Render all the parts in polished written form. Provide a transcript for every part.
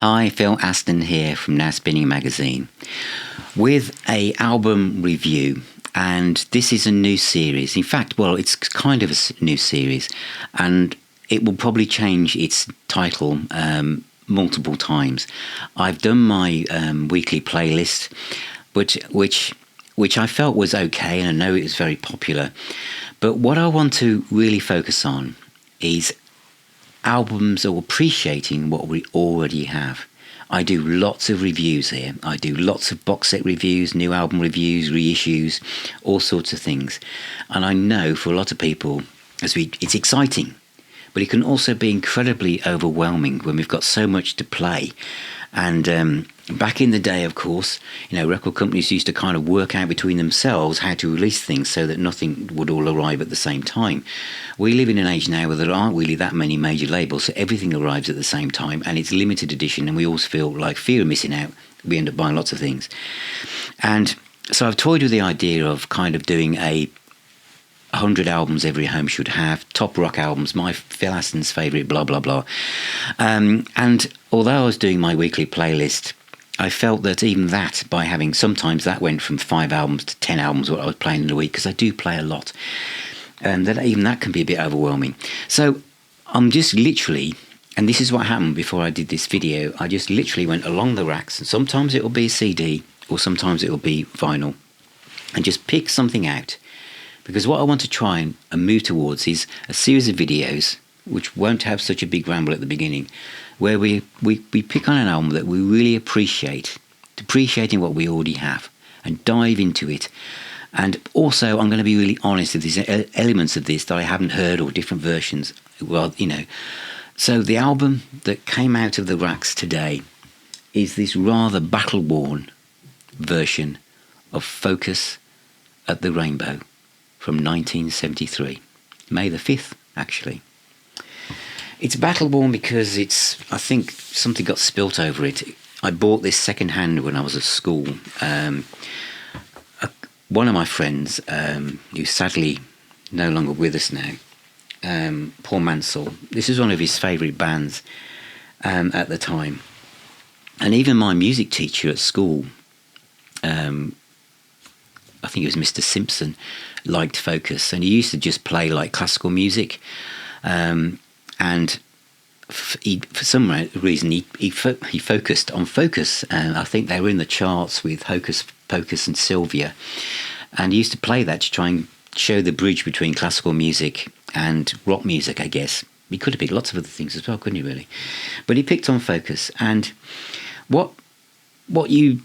Hi, Phil Aston here from Now Spinning Magazine with a album review, and this is a new series. In fact, well, it's kind of a new series, and it will probably change its title multiple times. I've done my weekly playlist, which I felt was okay, and I know it was very popular. But what I want to really focus on is albums or appreciating what we already have. I do lots of reviews here. I do lots of box set reviews, new album reviews, reissues, all sorts of things. And I know for a lot of people, it's exciting, but it can also be incredibly overwhelming when we've got so much to play. And back in the day, of course, record companies used to kind of work out between themselves how to release things so that nothing would all arrive at the same time. We live in an age now where there aren't really that many major labels, so everything arrives at the same time, and it's limited edition, and we always feel like fear of missing out. We end up buying lots of things. And so I've toyed with the idea of kind of doing a 100 albums every home should have, top rock albums, my Phil Aston's favourite, blah, blah, blah. And although I was doing my weekly playlist, I felt that even that, by having, sometimes that went from 5 albums to 10 albums, what I was playing in a week, because I do play a lot, and that even that can be a bit overwhelming. So I'm just literally, and this is what happened before I did this video, I just literally went along the racks, and sometimes it'll be a CD, or sometimes it'll be vinyl, and just pick something out. Because what I want to try and move towards is a series of videos which won't have such a big ramble at the beginning, where we pick on an album that we really appreciating what we already have, and dive into it. And also, I'm going to be really honest with these elements of this that I haven't heard, or different versions. Well, So the album that came out of the racks today is this rather battle-worn version of Focus at the Rainbow from 1973, May the 5th, actually. It's battle-worn because I think something got spilt over it. I bought this second-hand when I was at school. One of my friends, who's sadly no longer with us now, Paul Mansell, this is one of his favourite bands at the time. And even my music teacher at school, I think it was Mr. Simpson, liked Focus, and he used to just play like classical music, and for some reason he focused on Focus, and I think they were in the charts with Hocus Pocus and Sylvia, and he used to play that to try and show the bridge between classical music and rock music, I guess. He could have picked lots of other things as well, couldn't he, really? But he picked on Focus, and what you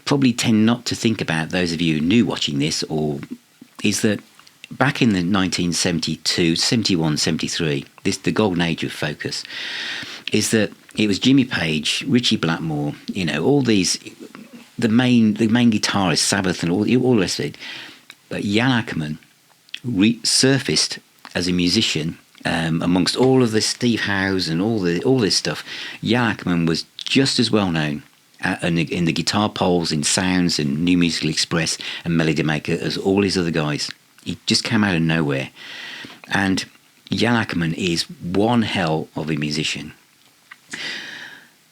probably tend not to think about, those of you new watching this, is that back in the 1972, 71, 73, the golden age of Focus, is that it was Jimmy Page, Ritchie Blackmore, all these, the main guitarists, Sabbath and all the rest of it. But Jan Ackerman resurfaced as a musician amongst all of the Steve Howe's and all this stuff. Jan Ackerman was just as well known in the guitar polls, in Sounds and New Musical Express and Melody Maker as all his other guys. He just came out of nowhere. And Jan Ackerman is one hell of a musician.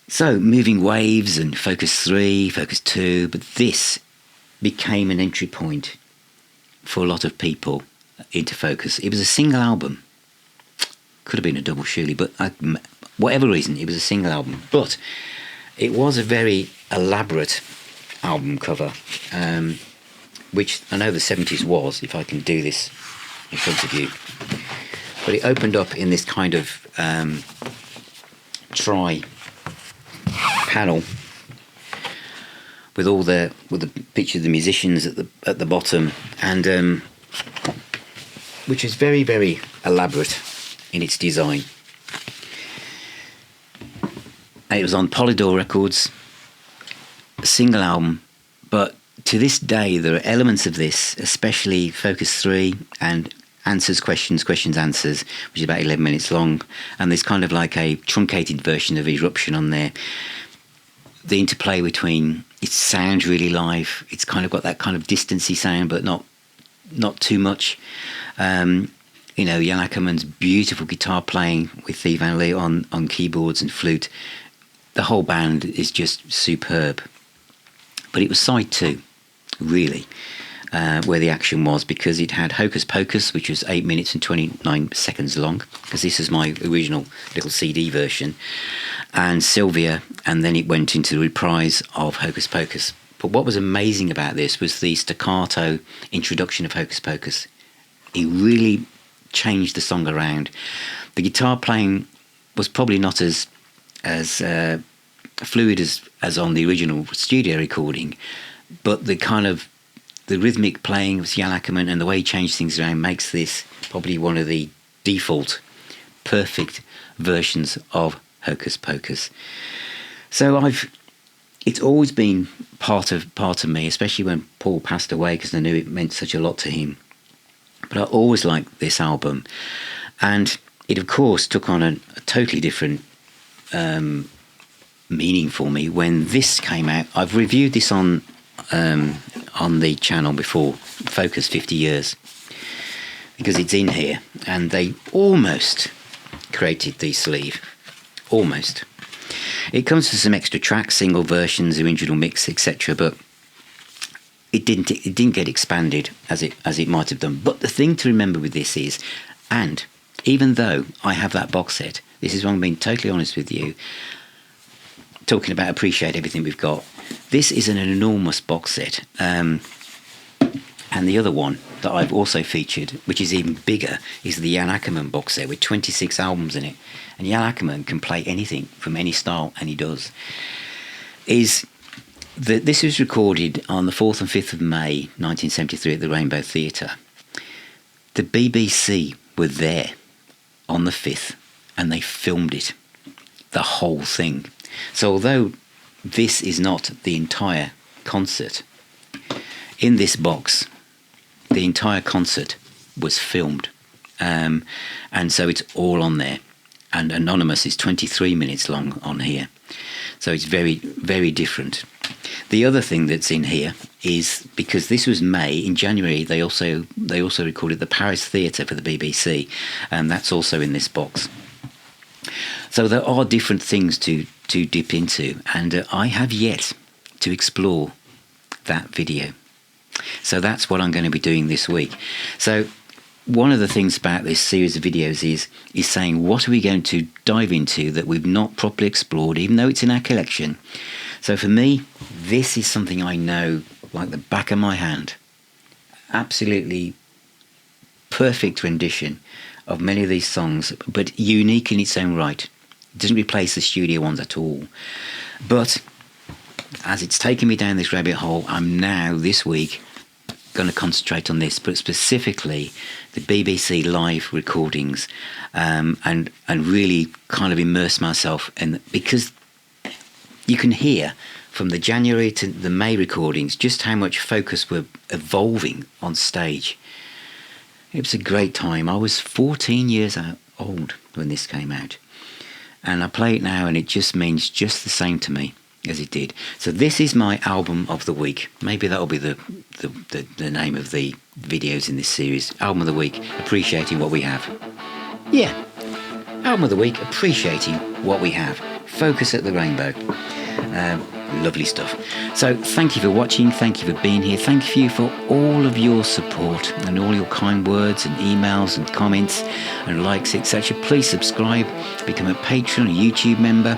So, Moving Waves and Focus 3, Focus 2, but this became an entry point for a lot of people into Focus. It was a single album. Could have been a double, surely, but whatever reason, it was a single album. But it was a very elaborate album cover, which I know the 70s was, if I can do this in front of you. But it opened up in this kind of tri-panel with the picture of the musicians at the bottom, and which is very, very elaborate in its design. It was on Polydor Records, a single album, but to this day there are elements of this, especially Focus 3 and Answers, Questions, Questions, Answers, which is about 11 minutes long, and there's kind of like a truncated version of Eruption on there. The interplay between, it sounds really live, it's kind of got that kind of distancy sound, but not too much. Jan Ackerman's beautiful guitar playing with Steve Van Lee on keyboards and flute. the whole band is just superb. But it was side 2, really, where the action was, because it had Hocus Pocus, which was 8 minutes and 29 seconds long, because this is my original little CD version, and Sylvia, and then it went into the reprise of Hocus Pocus. But what was amazing about this was the staccato introduction of Hocus Pocus. It really changed the song around. The guitar playing was probably not as fluid as on the original studio recording, but the rhythmic playing of Jan Akkerman and the way he changed things around makes this probably one of the default perfect versions of Hocus Pocus. So it's always been part of me, especially when Paul passed away, because I knew it meant such a lot to him. But I always liked this album, and it of course took on a totally different meaning for me when this came out. I've reviewed this on the channel before, Focus 50 Years, because it's in here, and they almost created the sleeve. Almost. It comes with some extra tracks, single versions, original mix, etc., but it didn't get expanded as it might have done. But the thing to remember with this is, and even though I have that box set, this is when I'm being totally honest with you, talking about appreciate everything we've got, this is an enormous box set. And the other one that I've also featured, which is even bigger, is the Jan Akkerman box set with 26 albums in it. And Jan Akkerman can play anything from any style, and he does. This was recorded on the 4th and 5th of May 1973 at the Rainbow Theatre. The BBC were there on the 5th, and they filmed it, the whole thing. So although this is not the entire concert, in this box, the entire concert was filmed. And so it's all on there. And Anonymous is 23 minutes long on here. So it's very, very different. The other thing that's in here is, because this was May, in January they also recorded the Paris Theatre for the BBC, and that's also in this box. So there are different things to dip into, and I have yet to explore that video. So that's what I'm going to be doing this week. So one of the things about this series of videos is saying, what are we going to dive into that we've not properly explored, even though it's in our collection? So for me, this is something I know like the back of my hand. Absolutely perfect rendition of many of these songs, but unique in its own right. It doesn't replace the studio ones at all. But as it's taken me down this rabbit hole, I'm now, this week, going to concentrate on this, but specifically the BBC live recordings, and really kind of immerse myself in, because you can hear from the January to the May recordings just how much Focus were evolving on stage. It was a great time. I was 14 years old when this came out, and I play it now and it just means just the same to me as it did. So this is my album of the week. Maybe that'll be the name of the videos in this series. Album of the week, appreciating what we have. Yeah, album of the week, appreciating what we have. Focus at the Rainbow. Lovely stuff. So thank you for watching, thank you for being here, thank you for all of your support and all your kind words and emails and comments and likes, etc. Please subscribe, become a patron, a YouTube member,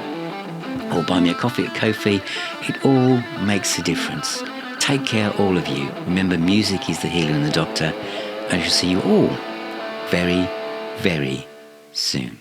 or buy me a coffee at Ko-fi. It all makes a difference. Take care, all of you. Remember, music is the healer and the doctor. I shall see you all very, very soon.